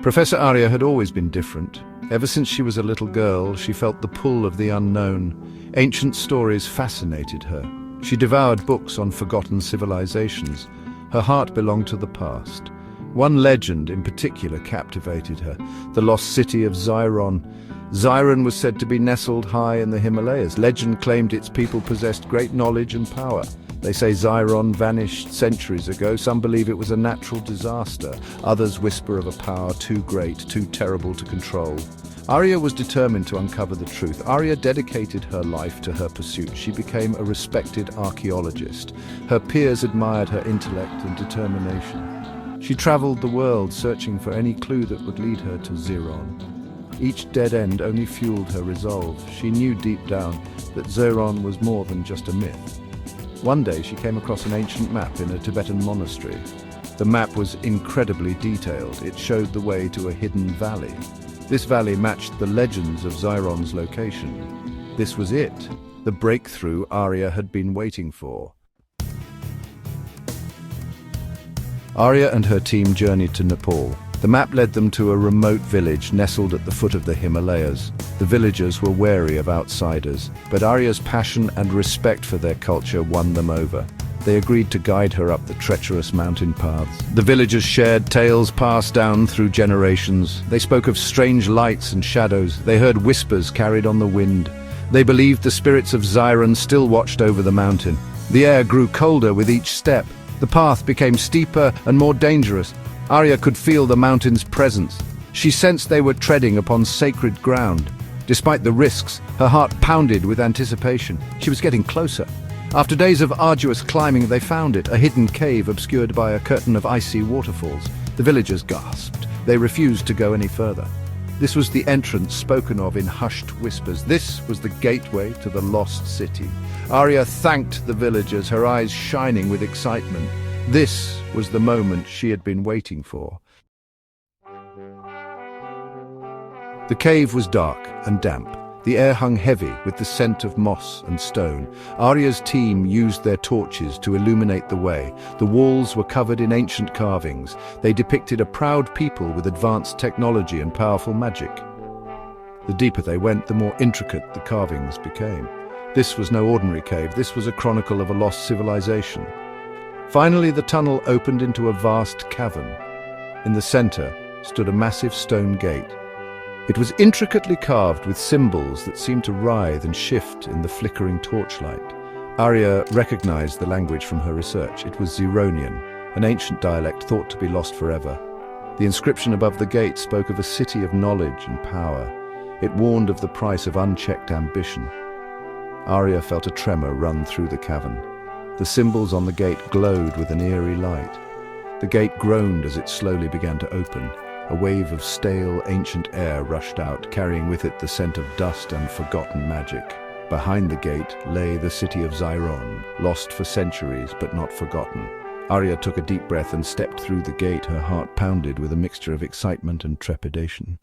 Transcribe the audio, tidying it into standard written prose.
Professor Arya had always been different. Ever since she was a little girl, she felt the pull of the unknown. Ancient stories fascinated her. She devoured books on forgotten civilizations. Her heart belonged to the past. One legend in particular captivated her, the lost city of Xiron. Xiron was said to be nestled high in the Himalayas. Legend claimed its people possessed great knowledge and power. They say Xiron vanished centuries ago. Some believe it was a natural disaster. Others whisper of a power too great, too terrible to control. Arya was determined to uncover the truth. Arya dedicated her life to her pursuit. She became a respected archaeologist. Her peers admired her intellect and determination. She traveled the world searching for any clue that would lead her to Xiron. Each dead end only fueled her resolve. She knew deep down that Xiron was more than just a myth. One day she came across an ancient map in a Tibetan monastery. The map was incredibly detailed. It showed the way to a hidden valley. This valley matched the legends of Xiron's location. This was it, the breakthrough Arya had been waiting for. Arya and her team journeyed to Nepal. The map led them to a remote village nestled at the foot of the Himalayas. The villagers were wary of outsiders, but Arya's passion and respect for their culture won them over. They agreed to guide her up the treacherous mountain paths. The villagers shared tales passed down through generations. They spoke of strange lights and shadows. They heard whispers carried on the wind. They believed the spirits of Xiron still watched over the mountain. The air grew colder with each step. The path became steeper and more dangerous. Arya could feel the mountain's presence. She sensed they were treading upon sacred ground. Despite the risks, her heart pounded with anticipation. She was getting closer. After days of arduous climbing, they found it, a hidden cave obscured by a curtain of icy waterfalls. The villagers gasped. They refused to go any further. This was the entrance spoken of in hushed whispers. This was the gateway to the lost city. Arya thanked the villagers, her eyes shining with excitement. This was the moment she had been waiting for. The cave was dark and damp. The air hung heavy with the scent of moss and stone. Arya's team used their torches to illuminate the way. The walls were covered in ancient carvings. They depicted a proud people with advanced technology and powerful magic. The deeper they went, the more intricate the carvings became. This was no ordinary cave. This was a chronicle of a lost civilization. Finally, the tunnel opened into a vast cavern. In the center stood a massive stone gate. It was intricately carved with symbols that seemed to writhe and shift in the flickering torchlight. Arya recognized the language from her research. It was Xironian, an ancient dialect thought to be lost forever. The inscription above the gate spoke of a city of knowledge and power. It warned of the price of unchecked ambition. Arya felt a tremor run through the cavern. The symbols on the gate glowed with an eerie light. The gate groaned as it slowly began to open. A wave of stale, ancient air rushed out, carrying with it the scent of dust and forgotten magic. Behind the gate lay the city of Xiron, lost for centuries but not forgotten. Arya took a deep breath and stepped through the gate. Her heart pounded with a mixture of excitement and trepidation.